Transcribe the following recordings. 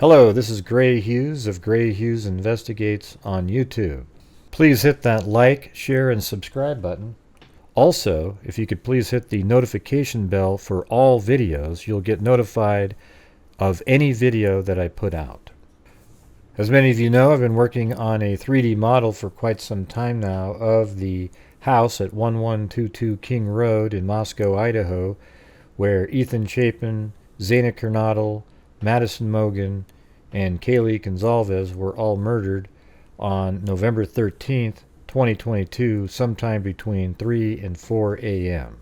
Hello, this is Gray Hughes of Gray Hughes Investigates on YouTube. Please hit that like, share, and subscribe button. Also, if you could please hit the notification bell for all videos, you'll get notified of any video that I put out. As many of you know, I've been working on a 3D model for quite some time now of the house at 1122 King Road in Moscow, Idaho, where Ethan Chapin, Xana Kernodle, Madison Mogen, and Kaylee Goncalves were all murdered on November 13th, 2022, sometime between 3 and 4 a.m.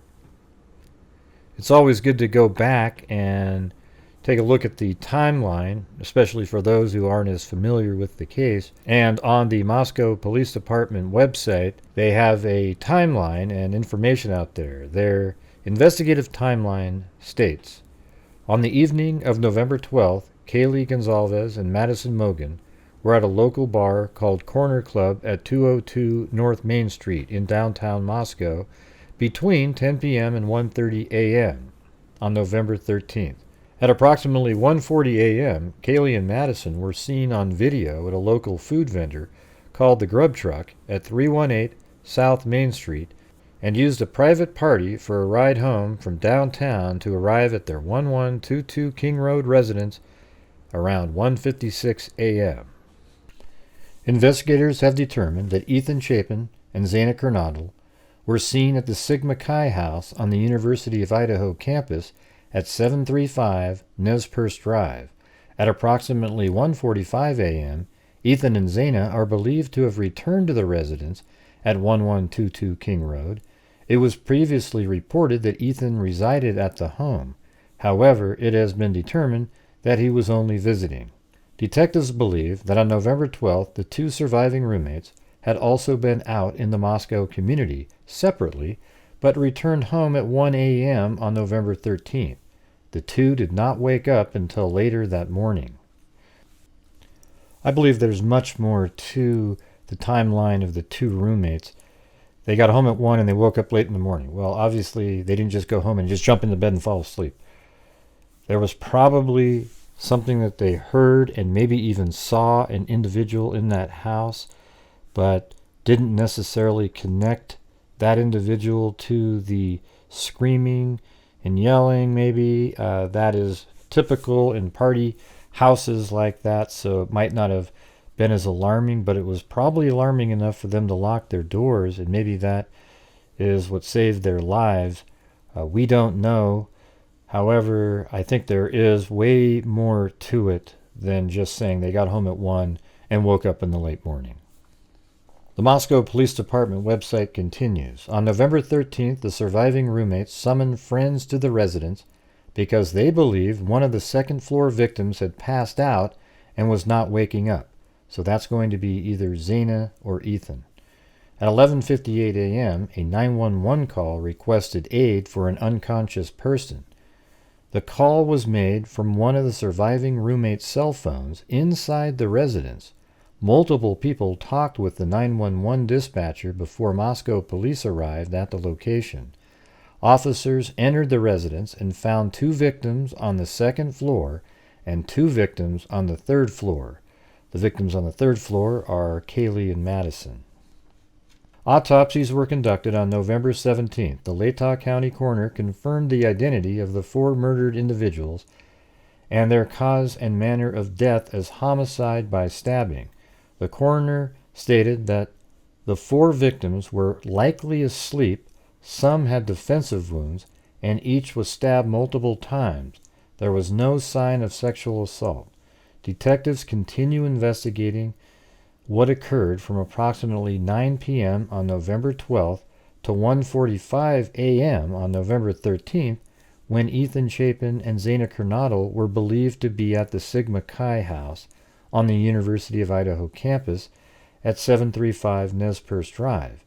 It's always good to go back and take a look at the timeline, especially for those who aren't as familiar with the case. And on the Moscow Police Department website, they have a timeline and information out there. Their investigative timeline states, on the evening of November 12th, Kaylee Goncalves and Madison Mogen were at a local bar called Corner Club at 202 North Main Street in downtown Moscow between 10 p.m. and 1:30 a.m. on November 13th. At approximately 1:40 a.m., Kaylee and Madison were seen on video at a local food vendor called the Grub Truck at 318 South Main Street and used a private party for a ride home from downtown to arrive at their 1122 King Road residence around 1:56 a.m. Investigators have determined that Ethan Chapin and Xana Kernodle were seen at the Sigma Chi house on the University of Idaho campus at 735 Nez Perce Drive. At approximately 1:45 a.m., Ethan and Xana are believed to have returned to the residence at 1122 King Road. It was previously reported that Ethan resided at the home. However, it has been determined that he was only visiting. Detectives believe that on November 12th, the two surviving roommates had also been out in the Moscow community separately, but returned home at 1 a.m. on November 13th. The two did not wake up until later that morning. I believe there's much more to the timeline of the two roommates. They got home at 1 and they woke up late in the morning. Well, obviously, they didn't just go home and just jump into bed and fall asleep. There was probably something that they heard and maybe even saw an individual in that house, but didn't necessarily connect that individual to the screaming and yelling maybe. That is typical in party houses like that, so it might not have been as alarming, but it was probably alarming enough for them to lock their doors, and maybe that is what saved their lives. We don't know. However, I think there is way more to it than just saying they got home at 1 and woke up in the late morning. The Moscow Police Department website continues. On November 13th, the surviving roommates summoned friends to the residence because they believed one of the second-floor victims had passed out and was not waking up. So that's going to be either Xana or Ethan. At 11:58 a.m., a 911 call requested aid for an unconscious person. The call was made from one of the surviving roommates' cell phones inside the residence. Multiple people talked with the 911 dispatcher before Moscow police arrived at the location. Officers entered the residence and found 2 victims on the second floor and 2 victims on the third floor. The victims on the third floor are Kaylee and Madison. Autopsies were conducted on November 17th. The Latah County Coroner confirmed the identity of the 4 murdered individuals and their cause and manner of death as homicide by stabbing. The coroner stated that the 4 victims were likely asleep, some had defensive wounds, and each was stabbed multiple times. There was no sign of sexual assault. Detectives continue investigating what occurred from approximately 9 p.m. on November 12th to 1:45 a.m. on November 13th, when Ethan Chapin and Xana Kernodle were believed to be at the Sigma Chi house on the University of Idaho campus at 735 Nez Perce Drive.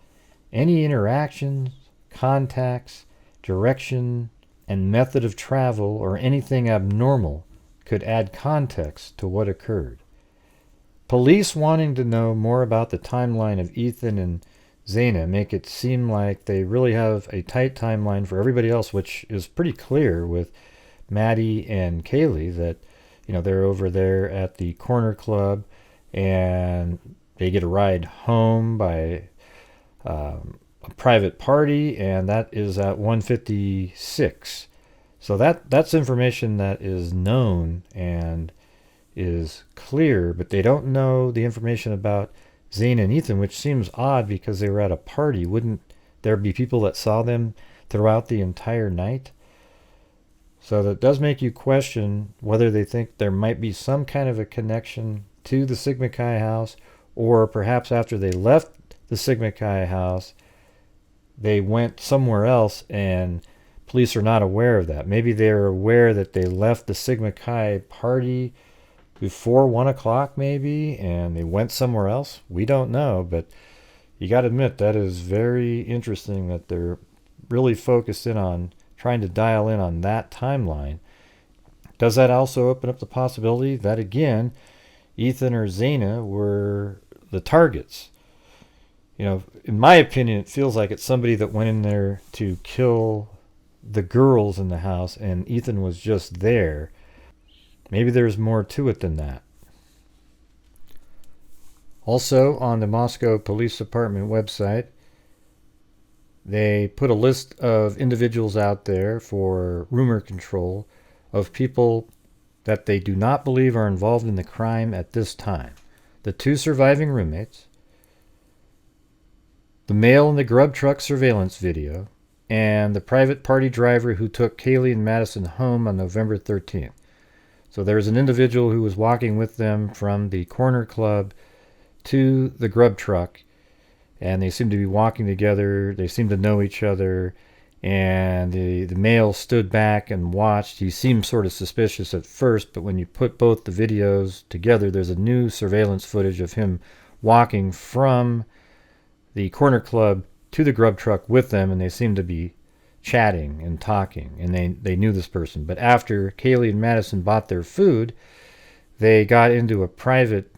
Any interactions, contacts, direction, and method of travel or anything abnormal could add context to what occurred. Police wanting to know more about the timeline of Ethan and Xana make it seem like they really have a tight timeline for everybody else, which is pretty clear with Maddie and Kaylee that They're over there at the corner club, and they get a ride home by a private party, and that is at 1:56. So that's information that is known and is clear, but they don't know the information about Xana and Ethan, which seems odd because they were at a party. Wouldn't there be people that saw them throughout the entire night? So that does make you question whether they think there might be some kind of a connection to the Sigma Chi house, or perhaps after they left the Sigma Chi house, they went somewhere else and police are not aware of that. Maybe they're aware that they left the Sigma Chi party before 1 o'clock maybe, and they went somewhere else. We don't know, but you got to admit that is very interesting that they're really focused in on trying to dial in on that timeline. Does that also open up the possibility that, again, Ethan or Xana were the targets? In my opinion, it feels like it's somebody that went in there to kill the girls in the house, and Ethan was just there. Maybe there's more to it than that. Also, on the Moscow Police Department website, they put a list of individuals out there for rumor control of people that they do not believe are involved in the crime at this time. The 2 surviving roommates, the male in the Grub Truck surveillance video, and the private party driver who took Kaylee and Madison home on November 13th. So there's an individual who was walking with them from the corner club to the Grub Truck, and they seem to be walking together. They seem to know each other, and the male stood back and watched. He seemed sort of suspicious at first, but when you put both the videos together, there's a new surveillance footage of him walking from the corner club to the Grub Truck with them, and they seem to be chatting and talking, and they knew this person. But after Kaylee and Madison bought their food, they got into a private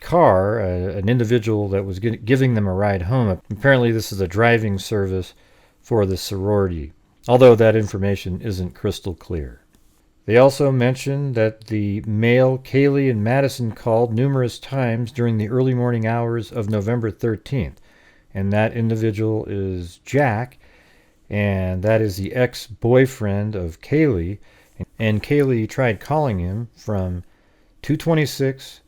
car, an individual that was giving them a ride home. Apparently this is a driving service for the sorority, although that information isn't crystal clear. They also mentioned that the male Kaylee and Madison called numerous times during the early morning hours of November 13th, and that individual is Jack, and that is the ex-boyfriend of Kaylee, and Kaylee tried calling him from 2:26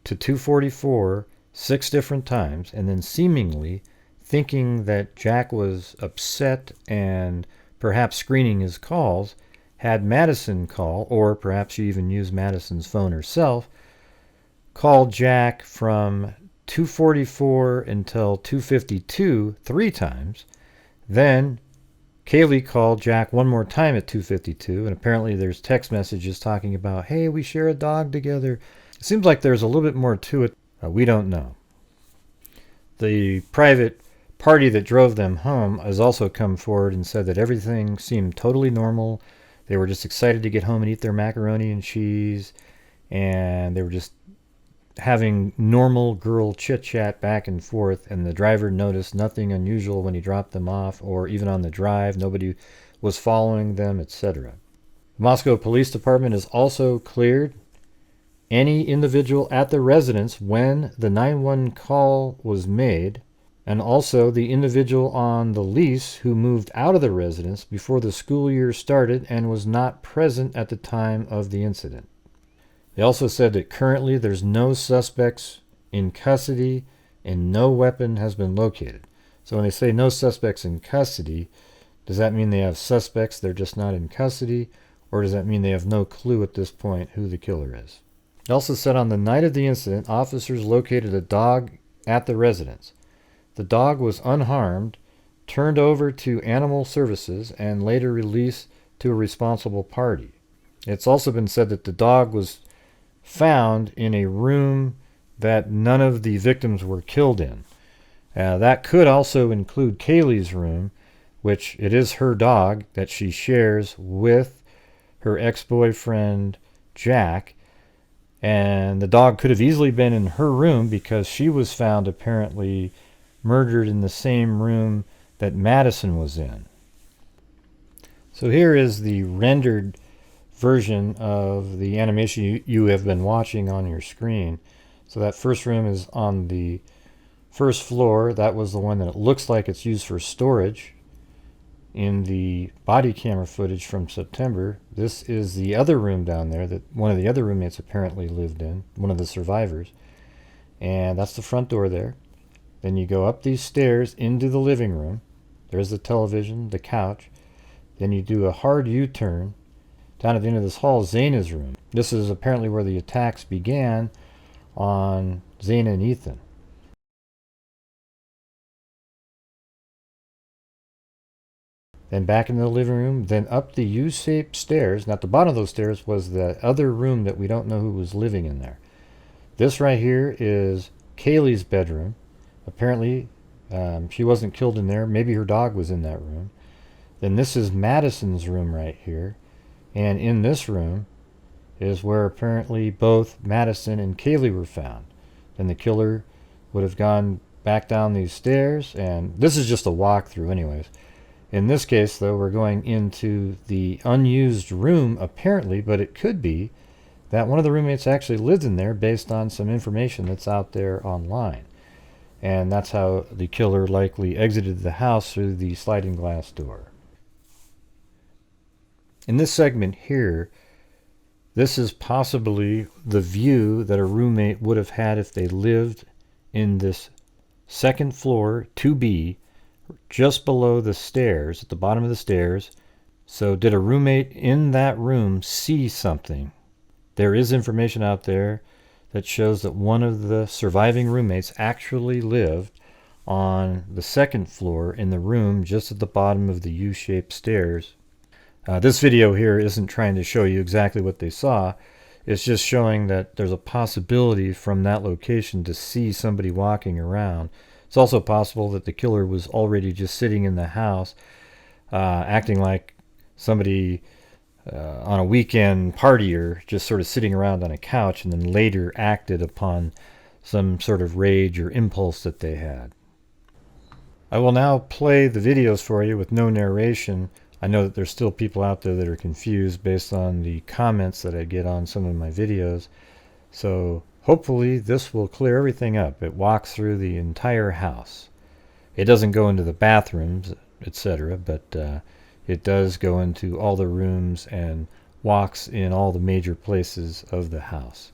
to 2:44 6 different times, and then seemingly thinking that Jack was upset and perhaps screening his calls, had Madison call, or perhaps she even used Madison's phone herself, called Jack from 2:44 until 2:52 3 times. Then Kaylee called Jack one more time at 2:52, and apparently there's text messages talking about, hey, we share a dog together. It seems like there's a little bit more to it. We don't know. The private party that drove them home has also come forward and said that everything seemed totally normal. They were just excited to get home and eat their macaroni and cheese, and they were just having normal girl chit-chat back and forth, and the driver noticed nothing unusual when he dropped them off or even on the drive. Nobody was following them, etc. The Moscow Police Department has also cleared any individual at the residence when the 911 call was made, and also the individual on the lease who moved out of the residence before the school year started and was not present at the time of the incident. They also said that currently there's no suspects in custody and no weapon has been located. So when they say no suspects in custody, does that mean they have suspects, they're just not in custody? Or does that mean they have no clue at this point who the killer is? They also said on the night of the incident, officers located a dog at the residence. The dog was unharmed, turned over to animal services, and later released to a responsible party. It's also been said that the dog was found in a room that none of the victims were killed in. That could also include Kaylee's room, which it is her dog that she shares with her ex-boyfriend Jack, and the dog could have easily been in her room because she was found apparently murdered in the same room that Madison was in. So here is the rendered version of the animation you have been watching on your screen. So that first room is on the first floor. That was the one that it looks like it's used for storage in the body camera footage from September. This is the other room down there that one of the other roommates apparently lived in, one of the survivors. And that's the front door there. Then you go up these stairs into the living room. There's the television, the couch. Then you do a hard U-turn. Down at the end of this hall is Xana's room. This is apparently where the attacks began on Xana and Ethan. Then back into the living room, then up the U-shaped stairs. Now at the bottom of those stairs was the other room that we don't know who was living in there. This right here is Kaylee's bedroom. Apparently she wasn't killed in there. Maybe her dog was in that room. Then this is Madison's room right here. And in this room is where apparently both Madison and Kaylee were found. Then the killer would have gone back down these stairs, and this is just a walkthrough anyways. In this case, though, we're going into the unused room, apparently, but it could be that one of the roommates actually lived in there based on some information that's out there online. And that's how the killer likely exited the house through the sliding glass door. In this segment here, this is possibly the view that a roommate would have had if they lived in this second floor 2B, just below the stairs, at the bottom of the stairs. So did a roommate in that room see something? There is information out there that shows that one of the surviving roommates actually lived on the second floor in the room just at the bottom of the U-shaped stairs. This video here isn't trying to show you exactly what they saw. It's just showing that there's a possibility from that location to see somebody walking around. It's also possible that the killer was already just sitting in the house, acting like somebody on a weekend partier, just sort of sitting around on a couch, and then later acted upon some sort of rage or impulse that they had. I will now play the videos for you with no narration. I know that there's still people out there that are confused based on the comments that I get on some of my videos. So hopefully this will clear everything up. It walks through the entire house. It doesn't go into the bathrooms, etc., but it does go into all the rooms and walks in all the major places of the house.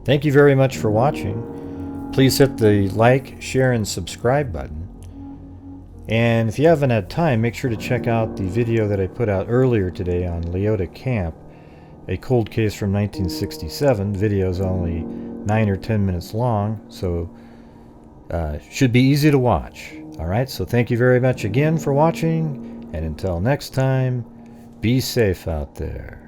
Thank you very much for watching. Please hit the like, share, and subscribe button. And if you haven't had time, make sure to check out the video that I put out earlier today on Latah Camp, a cold case from 1967. The video is only 9 or 10 minutes long, so should be easy to watch. Alright, so thank you very much again for watching, and until next time, be safe out there.